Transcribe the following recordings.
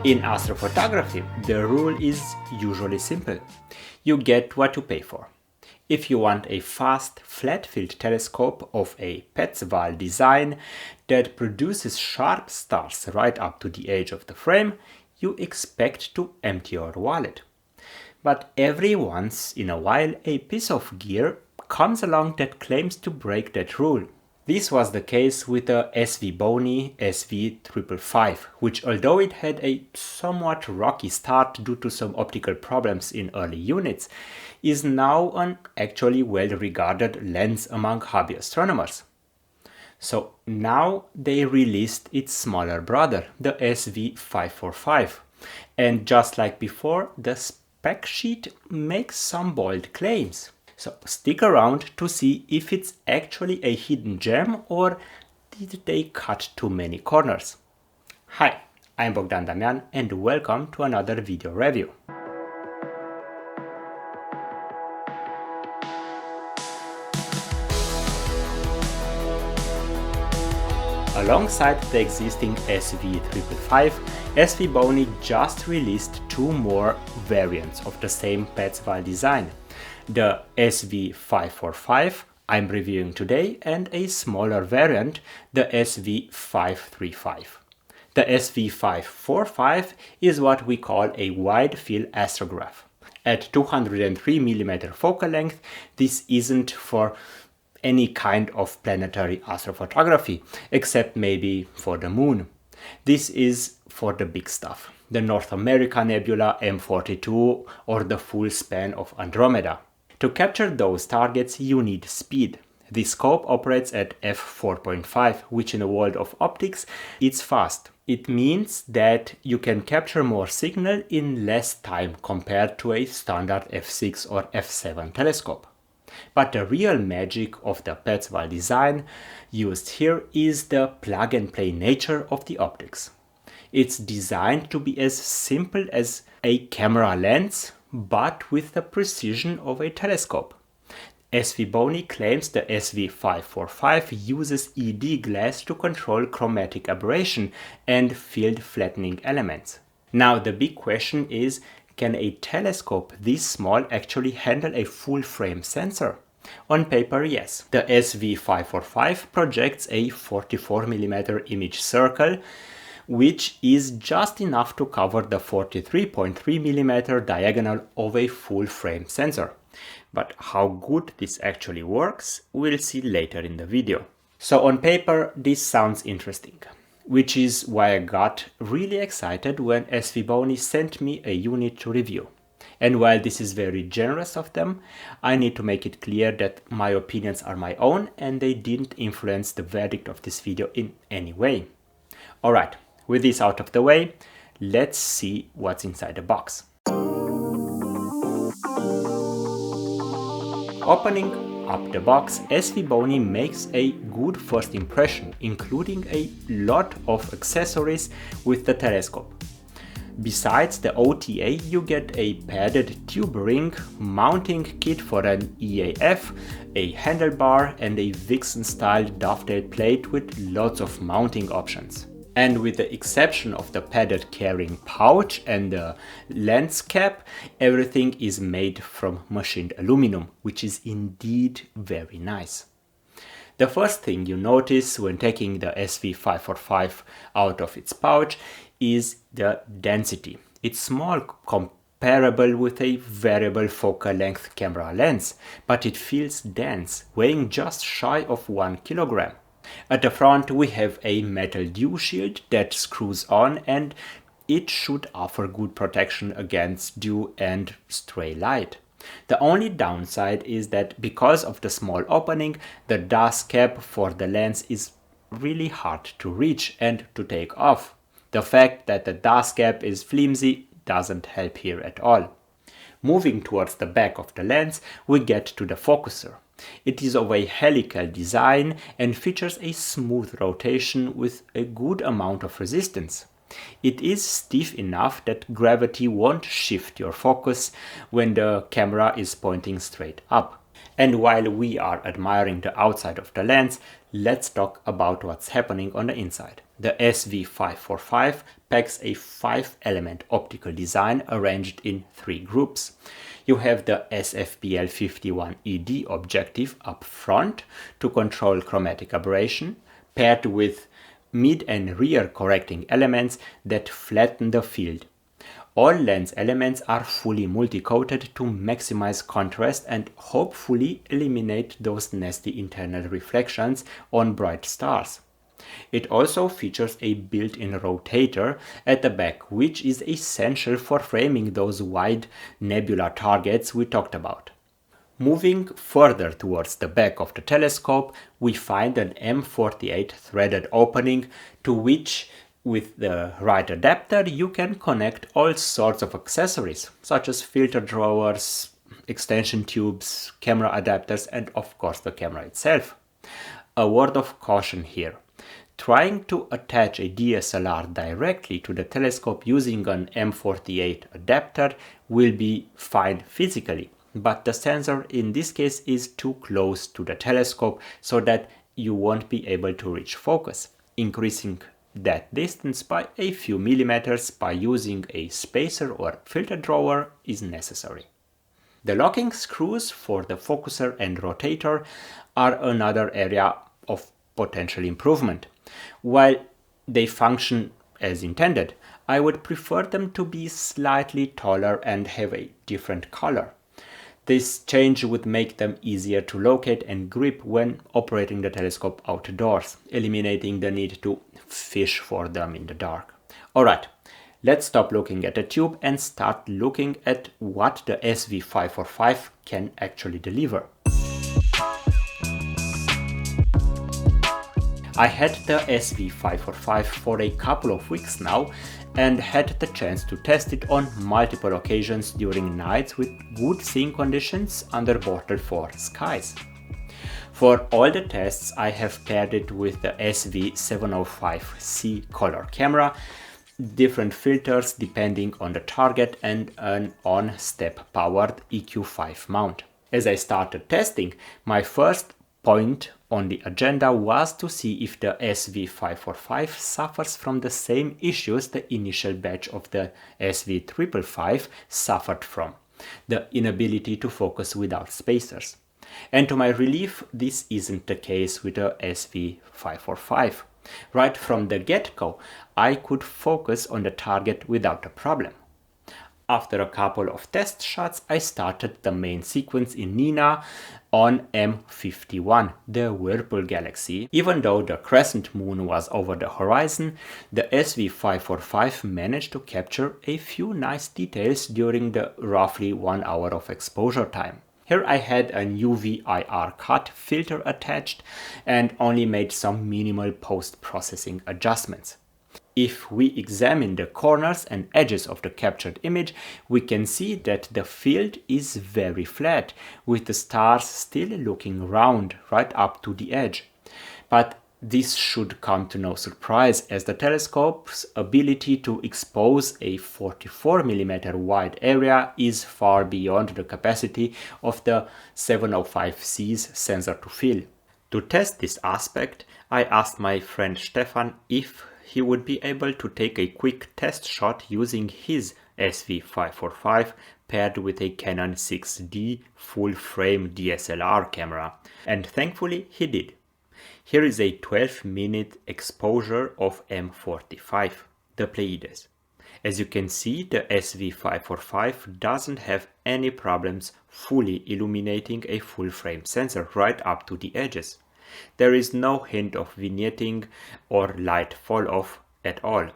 In astrophotography, the rule is usually simple. You get what you pay for. If you want a fast, flat-field telescope of a Petzval design that produces sharp stars right up to the edge of the frame, you expect to empty your wallet. But every once in a while, a piece of gear comes along that claims to break that rule. This was the case with the SVBONY SV545, which, although it had a somewhat rocky start due to some optical problems in early units, is now an actually well-regarded lens among hobby astronomers. So now they released its smaller brother, the SV545, and just like before, the spec sheet makes some bold claims. So stick around to see if it's actually a hidden gem or did they cut too many corners. Hi, I'm Bogdan Damian and welcome to another video review. Alongside the existing SV545, SVBONY just released two more variants of the same Petzval design. The SV545 I'm reviewing today and a smaller variant, the SV535. The SV545 is what we call a wide-field astrograph. At 203mm focal length, this isn't for any kind of planetary astrophotography, except maybe for the moon. This is for the big stuff, the North America Nebula M42 or the full span of Andromeda. To capture those targets, you need speed. The scope operates at f4.5, which in the world of optics, it's fast. It means that you can capture more signal in less time compared to a standard f6 or f7 telescope. But the real magic of the Petzval design used here is the plug-and-play nature of the optics. It's designed to be as simple as a camera lens, but with the precision of a telescope. SVBONY claims the SV545 uses ED glass to control chromatic aberration and field flattening elements. Now the big question is, can a telescope this small actually handle a full-frame sensor? On paper, yes. The SV545 projects a 44mm image circle, which is just enough to cover the 43.3mm diagonal of a full-frame sensor. But how good this actually works, we'll see later in the video. So on paper, this sounds interesting, which is why I got really excited when SVBONY sent me a unit to review. And while this is very generous of them, I need to make it clear that my opinions are my own and they didn't influence the verdict of this video in any way. Alright, with this out of the way, let's see what's inside the box. Opening up the box, SVBONY makes a good first impression, including a lot of accessories with the telescope. Besides the OTA, you get a padded tube ring, mounting kit for an EAF, a handlebar and a Vixen-style dovetail plate with lots of mounting options. And with the exception of the padded carrying pouch and the lens cap, everything is made from machined aluminum, which is indeed very nice. The first thing you notice when taking the SV545 out of its pouch is the density. It's small, comparable with a variable focal length camera lens, but it feels dense, weighing just shy of 1 kilogram. At the front we have a metal dew shield that screws on and it should offer good protection against dew and stray light. The only downside is that because of the small opening, the dust cap for the lens is really hard to reach and to take off. The fact that the dust cap is flimsy doesn't help here at all. Moving towards the back of the lens, we get to the focuser. It is of a helical design and features a smooth rotation with a good amount of resistance. It is stiff enough that gravity won't shift your focus when the camera is pointing straight up. And while we are admiring the outside of the lens, let's talk about what's happening on the inside. The SV545 packs a 5-element optical design arranged in 3 groups. You have the SFPL51ED objective up front to control chromatic aberration, paired with mid and rear correcting elements that flatten the field. All lens elements are fully multi-coated to maximize contrast and hopefully eliminate those nasty internal reflections on bright stars. It also features a built-in rotator at the back, which is essential for framing those wide nebula targets we talked about. Moving further towards the back of the telescope, we find an M48 threaded opening to which, with the right adapter, you can connect all sorts of accessories, such as filter drawers, extension tubes, camera adapters, and of course the camera itself. A word of caution here. Trying to attach a DSLR directly to the telescope using an M48 adapter will be fine physically, but the sensor in this case is too close to the telescope so that you won't be able to reach focus. Increasing that distance by a few millimeters by using a spacer or filter drawer is necessary. The locking screws for the focuser and rotator are another area of potential improvement. While they function as intended, I would prefer them to be slightly taller and have a different color. This change would make them easier to locate and grip when operating the telescope outdoors, eliminating the need to fish for them in the dark. Alright, let's stop looking at the tube and start looking at what the SV545 can actually deliver. I had the SV545 for a couple of weeks now and had the chance to test it on multiple occasions during nights with good seeing conditions under Bortle 4 skies. For all the tests, I have paired it with the SV705C color camera, different filters depending on the target, and an on-step powered EQ5 mount. As I started testing, my first point on the agenda was to see if the SV545 suffers from the same issues the initial batch of the SV555 suffered from, the inability to focus without spacers. And to my relief, this isn't the case with the SV545. Right from the get-go, I could focus on the target without a problem. After a couple of test shots, I started the main sequence in Nina on M51, the Whirlpool galaxy. Even though the crescent moon was over the horizon, the SV545 managed to capture a few nice details during the roughly 1 hour of exposure time. Here I had a UV IR cut filter attached and only made some minimal post-processing adjustments. If we examine the corners and edges of the captured image, we can see that the field is very flat, with the stars still looking round right up to the edge. But this should come to no surprise, as the telescope's ability to expose a 44mm wide area is far beyond the capacity of the 705C's sensor to fill. To test this aspect, I asked my friend Stefan if he would be able to take a quick test shot using his SV545 paired with a Canon 6D full-frame DSLR camera, and thankfully he did. Here is a 12-minute exposure of M45, the Pleiades. As you can see, the SV545 doesn't have any problems fully illuminating a full-frame sensor right up to the edges. There is no hint of vignetting or light fall-off at all,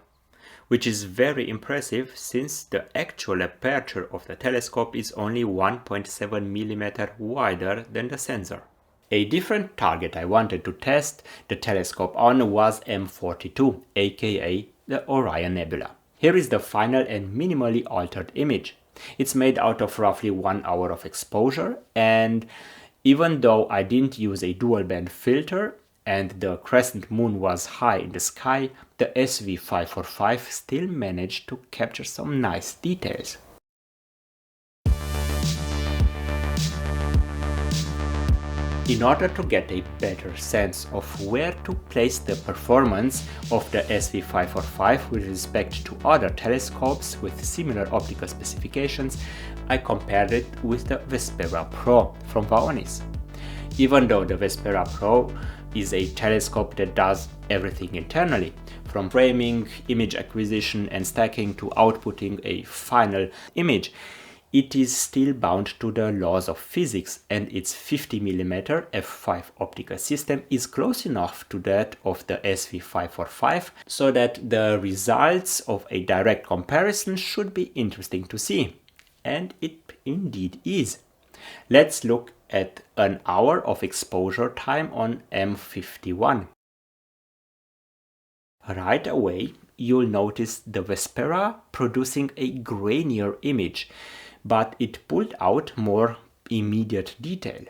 which is very impressive since the actual aperture of the telescope is only 1.7mm wider than the sensor. A different target I wanted to test the telescope on was M42, aka the Orion Nebula. Here is the final and minimally altered image. It's made out of roughly 1 hour of exposure, and even though I didn't use a dual band filter and the crescent moon was high in the sky, the SV545 still managed to capture some nice details. In order to get a better sense of where to place the performance of the SV545 with respect to other telescopes with similar optical specifications, I compared it with the Vespera Pro from Vaonis. Even though the Vespera Pro is a telescope that does everything internally, from framing, image acquisition and stacking to outputting a final image, it is still bound to the laws of physics, and its 50mm f5 optical system is close enough to that of the SV545 so that the results of a direct comparison should be interesting to see. And it indeed is. Let's look at an hour of exposure time on M51. Right away, you'll notice the Vespera producing a grainier image, but it pulled out more immediate detail.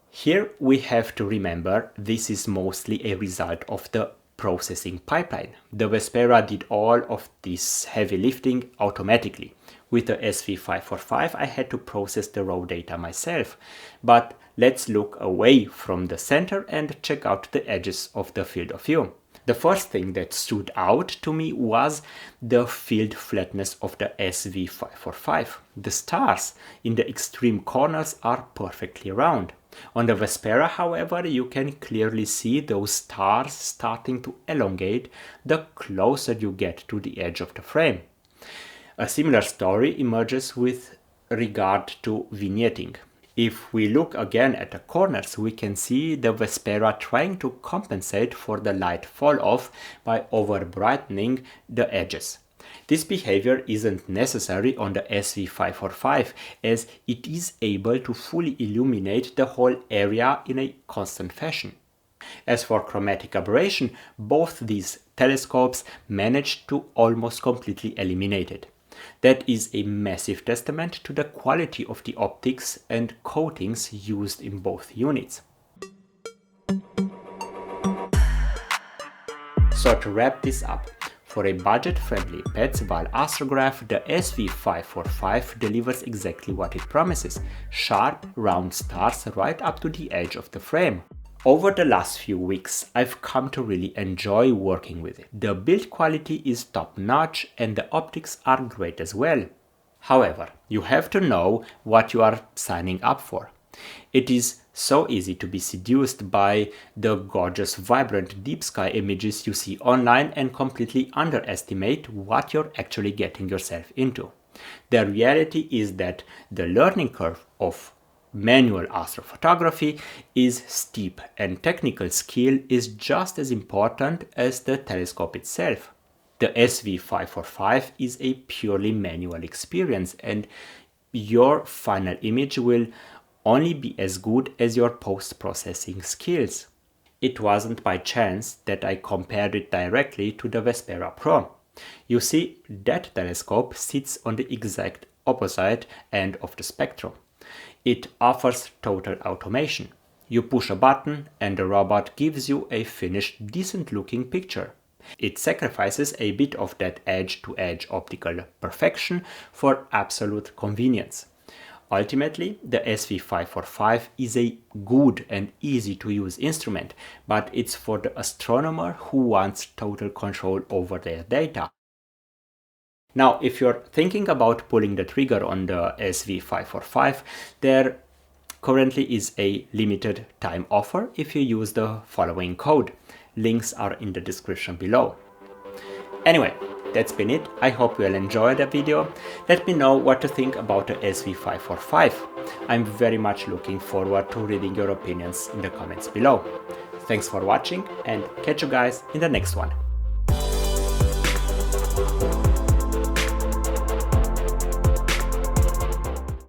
Here we have to remember this is mostly a result of the processing pipeline. The Vespera did all of this heavy lifting automatically. With the SV545 I had to process the raw data myself, but let's look away from the center and check out the edges of the field of view. The first thing that stood out to me was the field flatness of the SV545. The stars in the extreme corners are perfectly round. On the Vespera, however, you can clearly see those stars starting to elongate the closer you get to the edge of the frame. A similar story emerges with regard to vignetting. If we look again at the corners, we can see the Vespera trying to compensate for the light fall-off by over-brightening the edges. This behavior isn't necessary on the SV545 as it is able to fully illuminate the whole area in a constant fashion. As for chromatic aberration, both these telescopes managed to almost completely eliminate it. That is a massive testament to the quality of the optics and coatings used in both units. So to wrap this up, for a budget-friendly Petzval astrograph, the SV545 delivers exactly what it promises: sharp, round stars right up to the edge of the frame. Over the last few weeks, I've come to really enjoy working with it. The build quality is top-notch and the optics are great as well. However, you have to know what you are signing up for. It is so easy to be seduced by the gorgeous, vibrant deep sky images you see online and completely underestimate what you're actually getting yourself into. The reality is that the learning curve of manual astrophotography is steep and technical skill is just as important as the telescope itself. The SV545 is a purely manual experience and your final image will only be as good as your post-processing skills. It wasn't by chance that I compared it directly to the Vespera Pro. You see, that telescope sits on the exact opposite end of the spectrum. It offers total automation. You push a button and the robot gives you a finished, decent-looking picture. It sacrifices a bit of that edge-to-edge optical perfection for absolute convenience. Ultimately, the SV545 is a good and easy-to-use instrument, but it's for the astronomer who wants total control over their data. Now, if you're thinking about pulling the trigger on the SV545, there currently is a limited time offer if you use the following code. Links are in the description below. Anyway, that's been it. I hope you'll enjoy the video. Let me know what to think about the SV545. I'm very much looking forward to reading your opinions in the comments below. Thanks for watching and catch you guys in the next one.